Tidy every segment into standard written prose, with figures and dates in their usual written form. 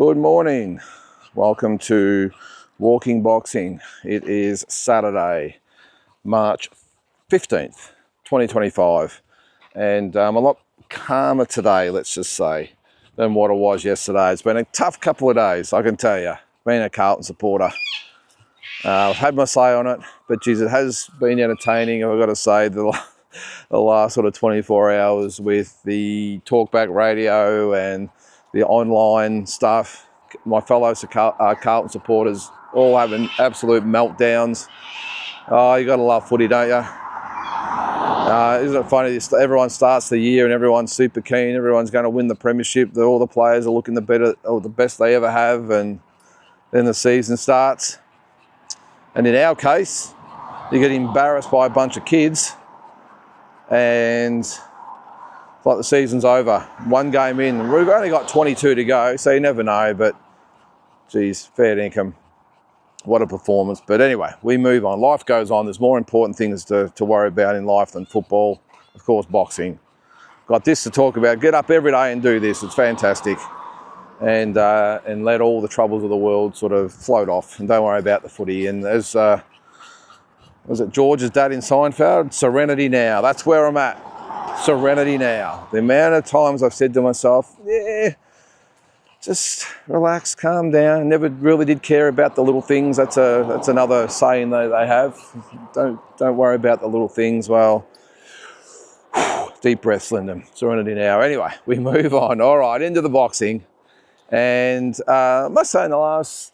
Good morning. Welcome to Walking Boxing. It is Saturday, March 15th, 2025. And I'm a lot calmer today, let's just say, than what it was yesterday. It's been a tough couple of days, I can tell you, being a Carlton supporter. I've had my say on it, but geez, it has been entertaining, I've got to say, the last sort of 24 hours with the talkback radio and the online stuff. My fellow Carlton supporters all having absolute meltdowns. Oh, you got to love footy, don't you? Isn't it funny? Everyone starts the year and everyone's super keen. Everyone's going to win the premiership. All the players are looking the best they ever have, and then the season starts. And in our case, you get embarrassed by a bunch of kids, and it's like the season's over. One game in, we've only got 22 to go, so you never know. But geez, fair income. What a performance. But anyway, we move on. Life goes on. There's more important things to worry about in life than football. Of course, boxing. Got this to talk about. Get up every day and do this. It's fantastic. And let all the troubles of the world sort of float off, and don't worry about the footy. And as was it George's dad in Seinfeld? Serenity now. That's where I'm at. Serenity now. The amount of times I've said to myself, yeah, just relax, calm down. Never really did care about the little things. That's another saying they have. Don't worry about the little things. Well, deep breaths, Lyndon. Serenity now. Anyway, we move on. All right, into the boxing. And I must say in the last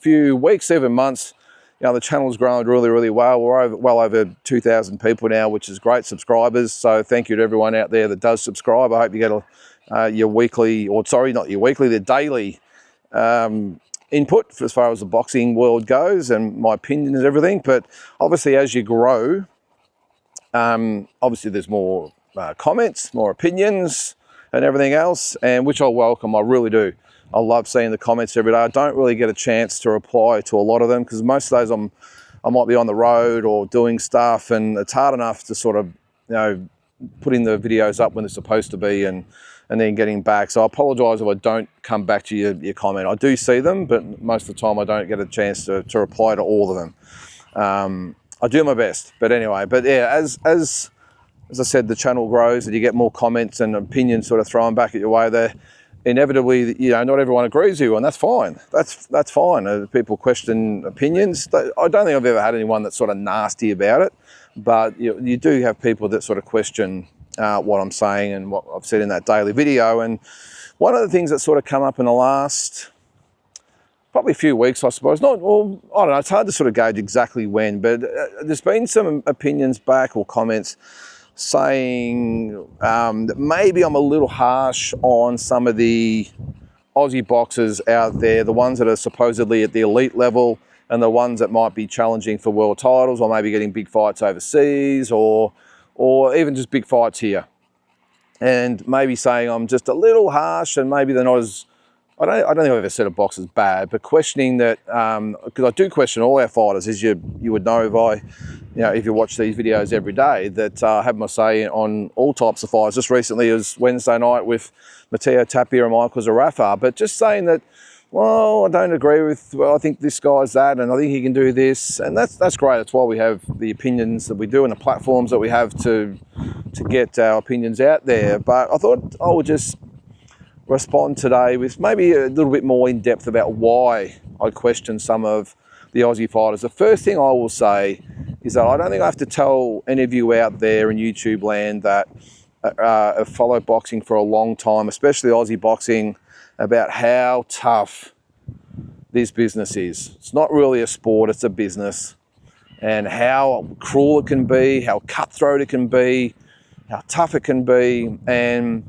few weeks, even months, the channel's grown really, really well. We're well over 2,000 people now, which is great, subscribers. So thank you to everyone out there that does subscribe. I hope you get your weekly, or sorry, not your weekly, the daily input as far as the boxing world goes, and my opinion is everything. But obviously, as you grow, obviously there's more comments, more opinions, and everything else, and which I welcome. I really do. I love seeing the comments every day. I don't really get a chance to reply to a lot of them because most of those I might be on the road or doing stuff, and it's hard enough to sort of putting the videos up when they're supposed to be and then getting back. So I apologise if I don't come back to your comment. I do see them, but most of the time I don't get a chance to reply to all of them. I do my best, but anyway. But yeah, as I said, the channel grows and you get more comments and opinions sort of thrown back at your way there. Inevitably, not everyone agrees with you, and that's fine. That's fine. People question opinions. I don't think I've ever had anyone that's sort of nasty about it, but you do have people that sort of question what I'm saying and what I've said in that daily video. And one of the things that's sort of come up in the last probably a few weeks, I suppose. I don't know. It's hard to sort of gauge exactly when, but there's been some opinions back or comments saying that maybe I'm a little harsh on some of the Aussie boxers out there, the ones that are supposedly at the elite level and the ones that might be challenging for world titles or maybe getting big fights overseas or even just big fights here. And maybe saying I'm just a little harsh and maybe they're not as... I don't think I've ever said a boxer's bad, but questioning that, because I do question all our fighters, as you would know if you watch these videos every day, that I have my say on all types of fighters. Just recently it was Wednesday night with Matteo Tapia and Michael Zarafa, but just saying that, well, I don't agree with, I think this guy's that, and I think he can do this, and that's great. That's why we have the opinions that we do and the platforms that we have to get our opinions out there. But I thought I would just respond today with maybe a little bit more in depth about why I question some of the Aussie fighters. The first thing I will say is that I don't think I have to tell any of you out there in YouTube land that have followed boxing for a long time, especially Aussie boxing, about how tough this business is. It's not really a sport, it's a business. And how cruel it can be, how cutthroat it can be, how tough it can be, and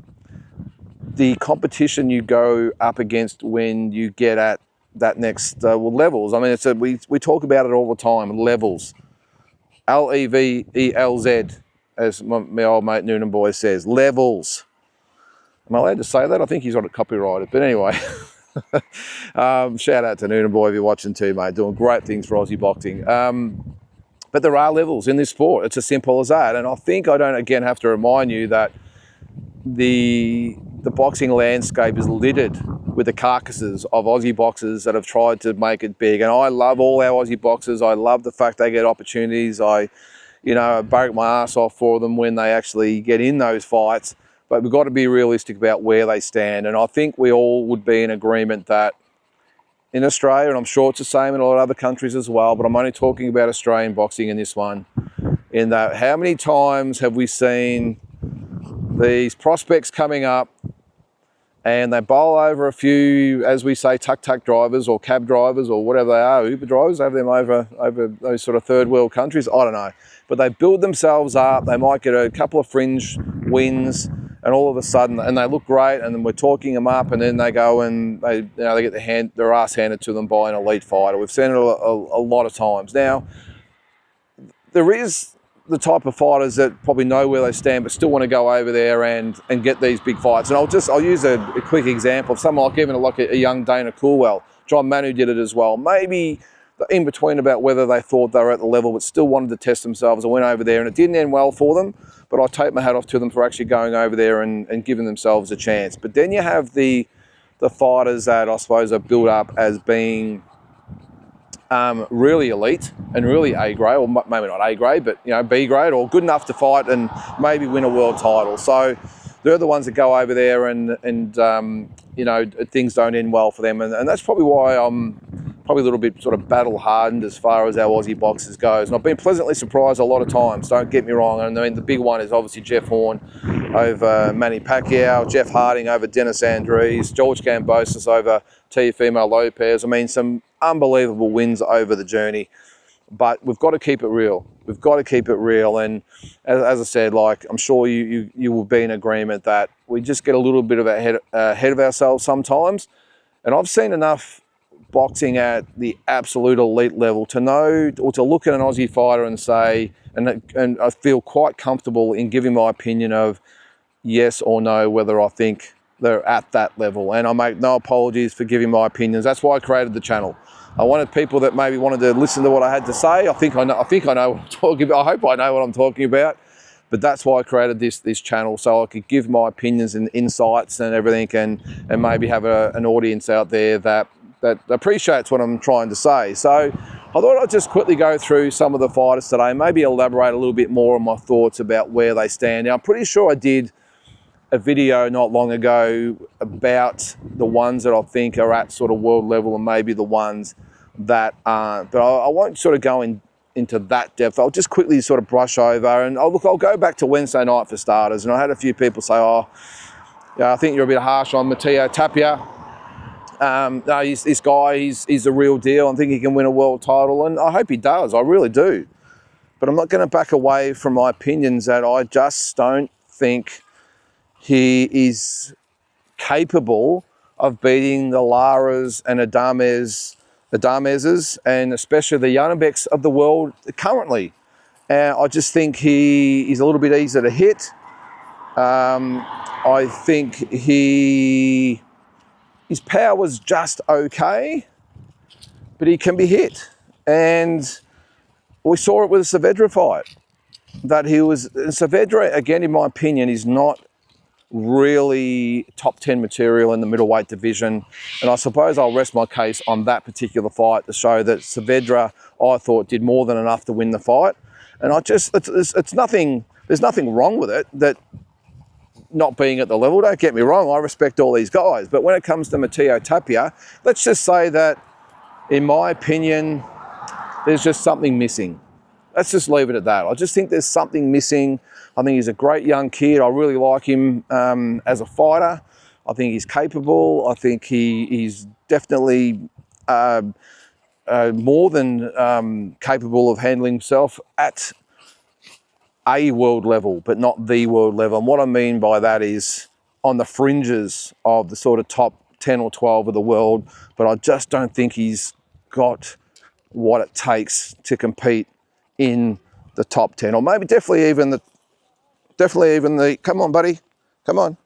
the competition you go up against when you get at that next levels. I mean, we talk about it all the time, levels. L-E-V-E-L-Z, as my old mate Noonan Boy says, levels. Am I allowed to say that? I think he's got it copyrighted, but anyway. Shout out to Noonan Boy if you're watching too, mate, doing great things for Aussie boxing. But there are levels in this sport. It's as simple as that. And I think I don't, again, have to remind you that the boxing landscape is littered with the carcasses of Aussie boxers that have tried to make it big. And I love all our Aussie boxers. I love the fact they get opportunities. I break my ass off for them when they actually get in those fights. But we've got to be realistic about where they stand. And I think we all would be in agreement that in Australia, and I'm sure it's the same in a lot of other countries as well, but I'm only talking about Australian boxing in this one, in that how many times have we seen these prospects coming up and they bowl over a few, as we say, tuk-tuk drivers or cab drivers or whatever they are, Uber drivers, have them over those sort of third world countries, I don't know. But they build themselves up, they might get a couple of fringe wins, and all of a sudden, and they look great, and then we're talking them up, and then they go and they get their ass handed to them by an elite fighter. We've seen it a lot of times. Now, there is the type of fighters that probably know where they stand but still want to go over there and get these big fights. And I'll use a quick example of someone like even like a young Dana Coolwell. John Manu did it as well. Maybe in between about whether they thought they were at the level but still wanted to test themselves and went over there, and it didn't end well for them, but I take my hat off to them for actually going over there and giving themselves a chance. But then you have the fighters that I suppose are built up as being really elite and really A grade, or maybe not A grade, but B grade, or good enough to fight and maybe win a world title. So they're the ones that go over there and things don't end well for them, and that's probably why I'm probably a little bit sort of battle hardened as far as our Aussie boxers goes. And I've been pleasantly surprised a lot of times, don't get me wrong. And I mean, the big one is obviously Jeff Horn over Manny Pacquiao, Jeff Harding over Dennis Andrees, George Kambosos over Teofimo Lopez. I mean, some unbelievable wins over the journey. But we've got to keep it real. We've got to keep it real. And as I said, like, I'm sure you will be in agreement that we just get a little bit of ahead of ourselves sometimes. And I've seen enough boxing at the absolute elite level to know, or to look at an Aussie fighter and say, and I feel quite comfortable in giving my opinion of yes or no, whether I think they're at that level. And I make no apologies for giving my opinions. That's why I created the channel. I wanted people that maybe wanted to listen to what I had to say. I think I know what I'm talking about. I hope I know what I'm talking about. But that's why I created this channel, so I could give my opinions and insights and everything, and maybe have an audience out there that appreciates what I'm trying to say. So I thought I'd just quickly go through some of the fighters today, maybe elaborate a little bit more on my thoughts about where they stand. Now, I'm pretty sure I did a video not long ago about the ones that I think are at sort of world level and maybe the ones that aren't. But I won't sort of go into that depth. I'll just quickly sort of brush over, and I'll go back to Wednesday night for starters. And I had a few people say, oh, yeah, I think you're a bit harsh on Matteo Tapia. No, this guy, he's the real deal. I think he can win a world title, and I hope he does. I really do. But I'm not going to back away from my opinions that I just don't think he is capable of beating the Laras and Adamezes, and especially the Janabeks of the world currently. I just think he is a little bit easier to hit. I think his power's just okay, but he can be hit. And we saw it with the Saavedra fight. Saavedra, again, in my opinion, is not really top 10 material in the middleweight division. And I suppose I'll rest my case on that particular fight to show that Saavedra, I thought, did more than enough to win the fight. And it's nothing, there's nothing wrong with it, that not being at the level. Don't get me wrong, I respect all these guys. But when it comes to Matteo Tapia, let's just say that, in my opinion, there's just something missing. Let's just leave it at that. I just think there's something missing. I think he's a great young kid. I really like him as a fighter. I think he's capable. I think he's definitely more than capable of handling himself at a world level, but not the world level. And what I mean by that is on the fringes of the sort of top 10 or 12 of the world, but I just don't think he's got what it takes to compete in the top 10, or maybe definitely even the, come on buddy, come on.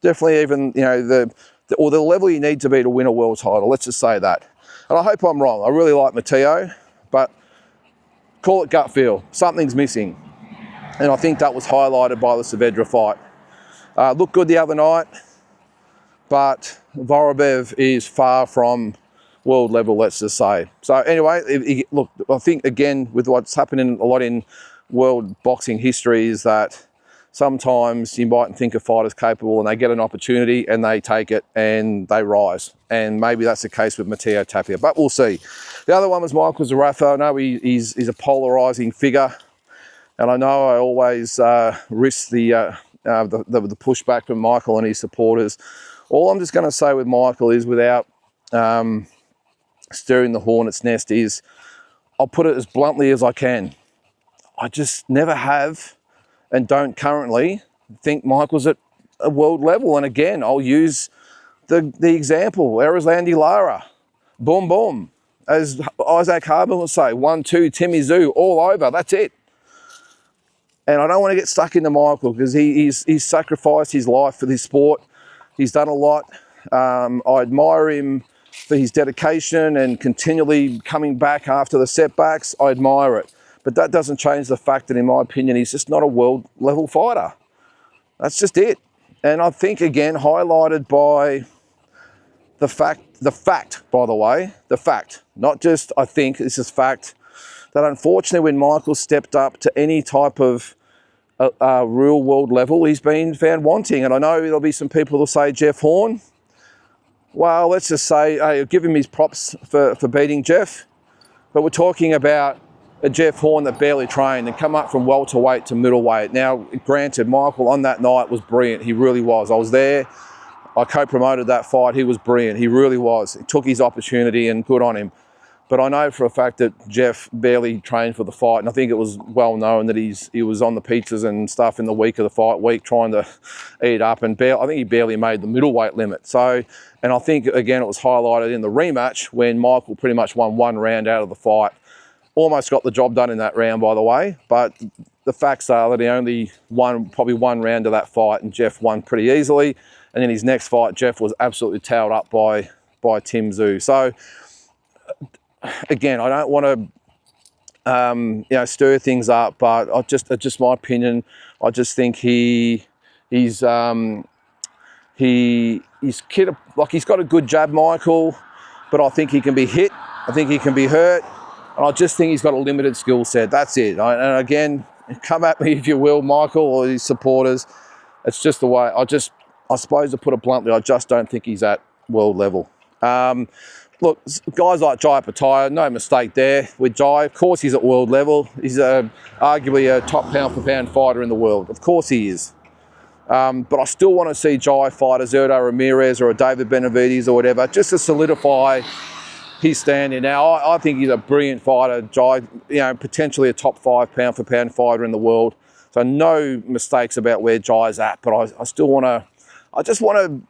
Definitely even, the level you need to be to win a world title, let's just say that. And I hope I'm wrong. I really like Matteo, but call it gut feel. Something's missing. And I think that was highlighted by the Saavedra fight. Looked good the other night. but Vorobyev is far from world level, let's just say. So anyway, look, I think again with what's happening a lot in world boxing history is that sometimes you might think a fighter's capable and they get an opportunity and they take it and they rise. And maybe that's the case with Matteo Tapia, but we'll see. The other one was Michael Zarafa. I know he's a polarising figure, and I know I always risk the pushback from Michael and his supporters. All I'm just going to say with Michael is, without stirring the hornet's nest, is I'll put it as bluntly as I can. I just never have and don't currently think Michael's at a world level. And again, I'll use the example, Erislandy Lara, boom, boom. As Isaac Harbin will say, 1-2, Timmy Zoo, all over, that's it. And I don't want to get stuck into Michael because he's sacrificed his life for this sport. He's done a lot. I admire him for his dedication and continually coming back after the setbacks. I admire it. But that doesn't change the fact that, in my opinion, he's just not a world level fighter. That's just it. And I think, again, highlighted by the fact, by the way, not just I think, this is fact, that unfortunately when Michael stepped up to any type of real world level, he's been found wanting. And I know there'll be some people who'll say Jeff Horn. Well, let's just say, hey, give him his props for beating Jeff. But we're talking about a Jeff Horn that barely trained and come up from welterweight to middleweight. Now, granted, Michael on that night was brilliant. He really was. I was there. I co-promoted that fight. He was brilliant. He really was. He took his opportunity and good on him. But I know for a fact that Jeff barely trained for the fight, and I think it was well known that he was on the pizzas and stuff in the week of the fight week trying to eat up, and I think he barely made the middleweight limit. So, and I think, again, it was highlighted in the rematch when Michael pretty much won one round out of the fight. Almost got the job done in that round, by the way, but the facts are that he only won probably one round of that fight, and Jeff won pretty easily. And in his next fight, Jeff was absolutely towed up by Tim Zoo. So, again, I don't want to stir things up, but just my opinion. I just think he's he's got a good jab, Michael, but I think he can be hit. I think he can be hurt. And I just think he's got a limited skill set. That's it. And again, come at me if you will, Michael, or his supporters. It's just the way. I suppose, to put it bluntly, I just don't think he's at world level. Look, guys like Jai Pattaya, no mistake there with Jai. Of course he's at world level. He's arguably a top pound-for-pound fighter in the world. Of course he is. But I still want to see Jai fight a Zerto Ramirez or a David Benavides or whatever, just to solidify his standing. Now, I think he's a brilliant fighter, Jai, potentially a top 5 pound-for-pound fighter in the world. So no mistakes about where Jai's at, but I just want to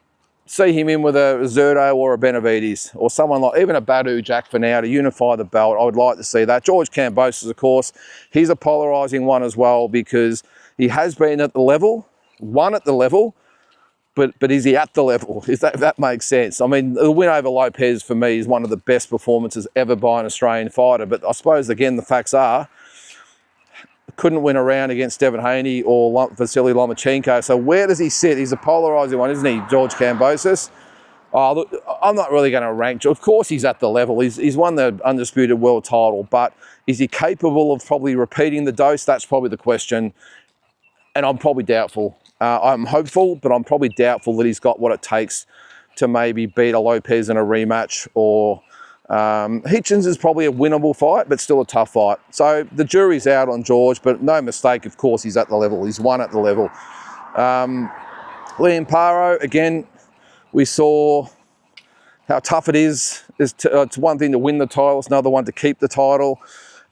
see him in with a Zerto or a Benavides or someone like even a Badu Jack for now to unify the belt. I would like to see that. George Kambosos, of course, he's a polarising one as well because he has been at the level, won at the level, but is he at the level? If that makes sense. I mean, the win over Lopez for me is one of the best performances ever by an Australian fighter. But I suppose, again, the facts are, couldn't win a round against Devin Haney or Vasily Lomachenko. So where does he sit? He's a polarising one, isn't he, George Kambosos? Oh, look, I'm not really going to rank. Of course he's at the level. He's won the undisputed world title, but is he capable of probably repeating the dose? That's probably the question. And I'm probably doubtful. I'm hopeful, but I'm probably doubtful that he's got what it takes to maybe beat a Lopez in a rematch, or Hitchens is probably a winnable fight, but still a tough fight. So the jury's out on George, but no mistake, of course, he's at the level. He's won at the level. Liam Paro, again, we saw how tough it is. It's one thing to win the title, it's another one to keep the title.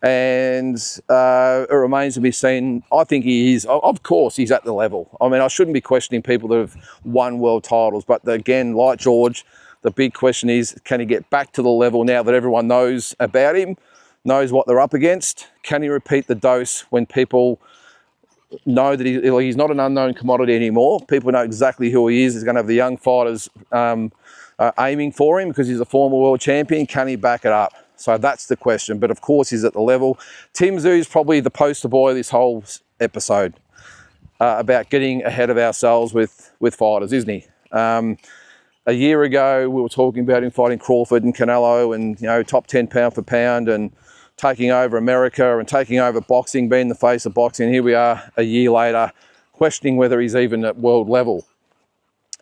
And it remains to be seen. I think he is, of course, he's at the level. I mean, I shouldn't be questioning people that have won world titles, but again, like George, the big question is, can he get back to the level now that everyone knows about him, knows what they're up against? Can he repeat the dose when people know that he's not an unknown commodity anymore? People know exactly who he is. He's going to have the young fighters aiming for him because he's a former world champion. Can he back it up? So that's the question. But of course, he's at the level. Tim Zoo is probably the poster boy of this whole episode about getting ahead of ourselves with fighters, isn't he? A year ago, we were talking about him fighting Crawford and Canelo and, you know, top 10 pound for pound and taking over America and taking over boxing, being the face of boxing. Here we are a year later, questioning whether he's even at world level.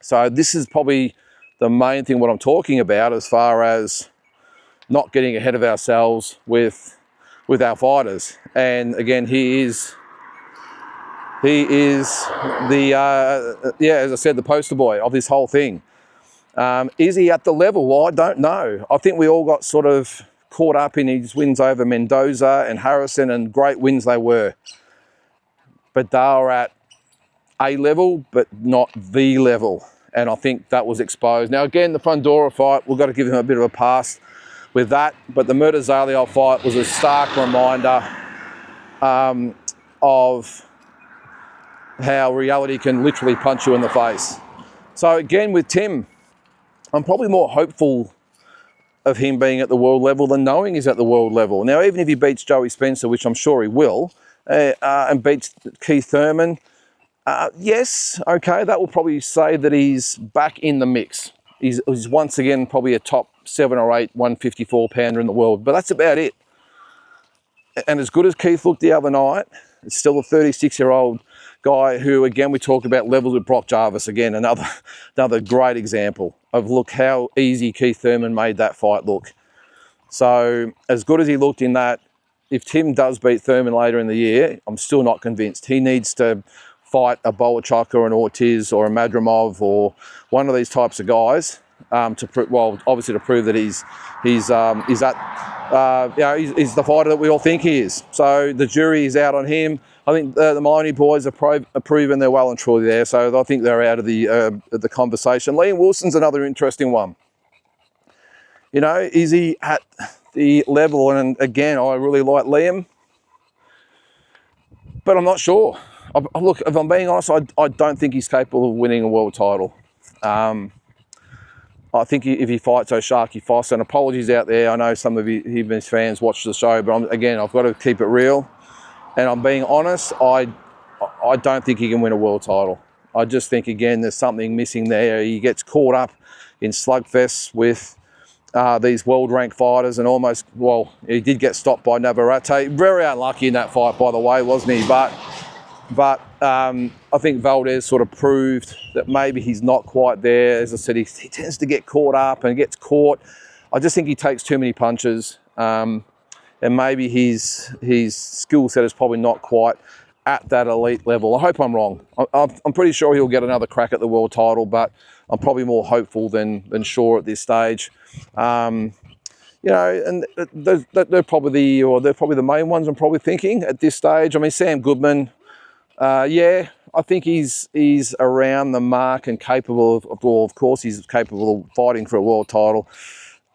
So this is probably the main thing what I'm talking about as far as not getting ahead of ourselves with our fighters. And again, he is the, as I said, the poster boy of this whole thing. Is he at the level? Well, I don't know. I think we all got sort of caught up in his wins over Mendoza and Harrison, and great wins they were. But they were at a level, but not the level. And I think that was exposed. Now, again, the Fundora fight, we've got to give him a bit of a pass with that. But the Murtazaliev fight was a stark reminder of how reality can literally punch you in the face. So again, with Tim, I'm probably more hopeful of him being at the world level than knowing he's at the world level. Now, even if he beats Joey Spencer, which I'm sure he will, and beats Keith Thurman, yes, okay, that will probably say that he's back in the mix. He's once again probably a top 7 or 8 154 pounder in the world, but that's about it. And as good as Keith looked the other night, it's still a 36-year-old guy who, again, we talk about levels with Brock Jarvis. Again, another great example of look how easy Keith Thurman made that fight look. So as good as he looked in that, if Tim does beat Thurman later in the year, I'm still not convinced. He needs to fight a Boachuk or an Ortiz or a Madrimov or one of these types of guys obviously to prove that he's the fighter that we all think he is. So the jury is out on him. I think the Miami boys are proven they're well and truly there. So I think they're out of the conversation. Liam Wilson's another interesting one. You know, is he at the level? And again, I really like Liam, but I'm not sure. Look, if I'm being honest, I don't think he's capable of winning a world title. I think if he fights O'Sharky Foss, and apologies out there, I know some of his fans watch the show, but again, I've got to keep it real. And I'm being honest, I don't think he can win a world title. I just think, again, there's something missing there. He gets caught up in slugfests with these world-ranked fighters and almost, well, he did get stopped by Navarrete. Very unlucky in that fight, by the way, wasn't he? But I think Valdez sort of proved that maybe he's not quite there. As I said, he tends to get caught up and gets caught. I just think he takes too many punches. And maybe his skill set is probably not quite at that elite level. I hope I'm wrong. I'm pretty sure he'll get another crack at the world title, but I'm probably more hopeful than sure at this stage. You know, and they're probably the main ones I'm probably thinking at this stage. I mean, Sam Goodman, I think he's around the mark and capable of course, he's capable of fighting for a world title.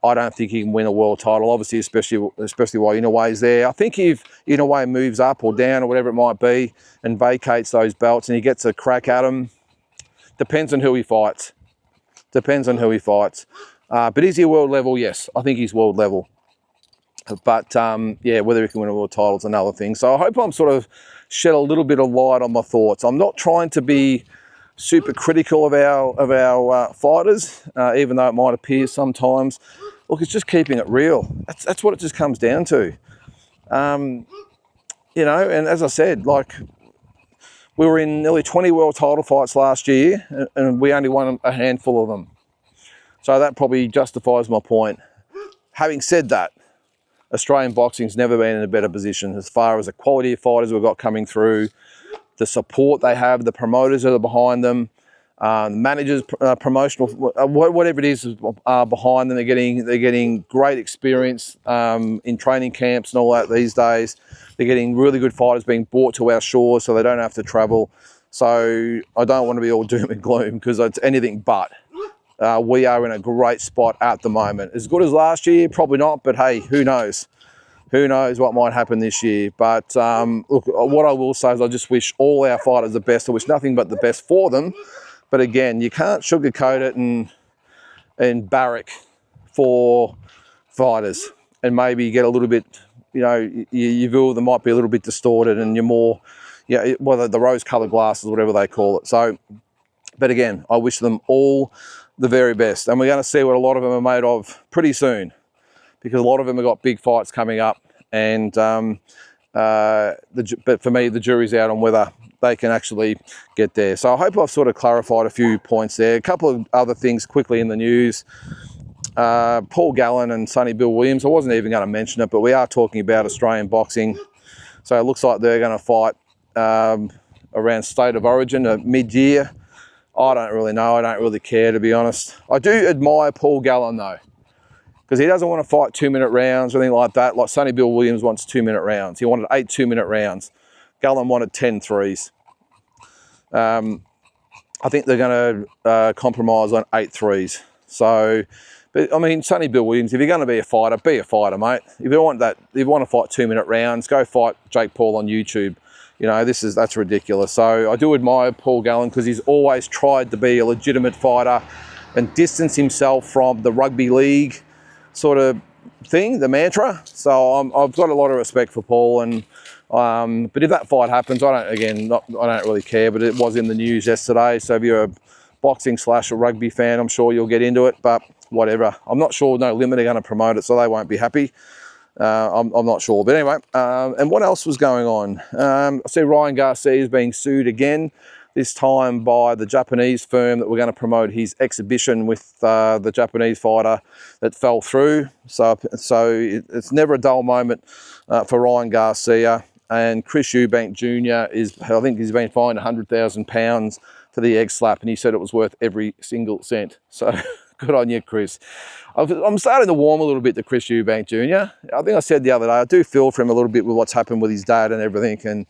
I don't think he can win a world title, obviously, especially while Inoue's there. I think if Inoue moves up or down or whatever it might be and vacates those belts and he gets a crack at them, depends on who he fights. But is he world level? Yes, I think he's world level. But whether he can win a world title is another thing. So I hope I'm sort of shed a little bit of light on my thoughts. I'm not trying to be super critical of our fighters, even though it might appear sometimes. Look, it's just keeping it real. That's what it just comes down to. You know, and as I said, like, we were in nearly 20 world title fights last year, and we only won a handful of them. So that probably justifies my point. Having said that, Australian boxing's never been in a better position as far as the quality of fighters we've got coming through, the support they have, the promoters that are behind them, managers, promotional, whatever it is behind them. They're getting great experience in training camps and all that these days. They're getting really good fighters being brought to our shores so they don't have to travel. So I don't want to be all doom and gloom because it's anything but. We are in a great spot at the moment. As good as last year, probably not, but hey, who knows? Who knows what might happen this year? But look, what I will say is I just wish all our fighters the best. I wish nothing but the best for them. But again, you can't sugarcoat it and barrack for fighters and maybe get a little bit, you know, your view of them might be a little bit distorted and you're more, the rose-coloured glasses, whatever they call it. So, but again, I wish them all the very best. And we're going to see what a lot of them are made of pretty soon, because a lot of them have got big fights coming up. And but for me, the jury's out on whether they can actually get there. So I hope I've sort of clarified a few points there. A couple of other things quickly in the news. Paul Gallen and Sonny Bill Williams, I wasn't even going to mention it, but we are talking about Australian boxing. So it looks like they're going to fight around State of Origin mid-year. I don't really know. I don't really care, to be honest. I do admire Paul Gallen, though, because he doesn't want to fight 2-minute rounds or anything like that. Like Sonny Bill Williams wants 2-minute rounds. He wanted 8 2-minute rounds. Gallen wanted 10 threes. I think they're going to compromise on 8 threes. So, but I mean, Sonny Bill Williams, if you're going to be a fighter, mate. If you want that, if you want to fight 2-minute rounds, go fight Jake Paul on YouTube. You know, that's ridiculous. So I do admire Paul Gallen, because he's always tried to be a legitimate fighter and distance himself from the rugby league sort of thing, the mantra. So I've got a lot of respect for Paul. And but if that fight happens, I don't really care. But it was in the news yesterday. So if you're a boxing / a rugby fan, I'm sure you'll get into it. But whatever, I'm not sure No Limit are going to promote it, so they won't be happy. I'm not sure. But anyway, and what else was going on? I see Ryan Garcia is being sued again, this time by the Japanese firm that we're going to promote his exhibition with the Japanese fighter that fell through. So it's never a dull moment for Ryan Garcia. And Chris Eubank Jr. I think he's been fined £100,000 for the egg slap, and he said it was worth every single cent. So good on you, Chris. I'm starting to warm a little bit to Chris Eubank Jr. I think I said the other day, I do feel for him a little bit with what's happened with his dad and everything. And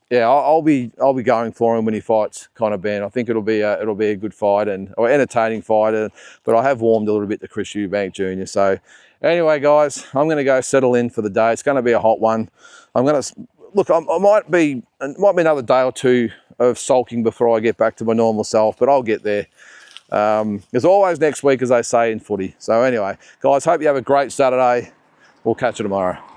yeah, I'll be going for him when he fights Conor Benn. I think it'll be a good fight or entertaining fight. But I have warmed a little bit to Chris Eubank Jr. So anyway, guys, I'm going to go settle in for the day. It's going to be a hot one. I'm going to look. It might be another day or two of sulking before I get back to my normal self, but I'll get there. There's always next week, as they say in footy. So anyway, guys, hope you have a great Saturday. We'll catch you tomorrow.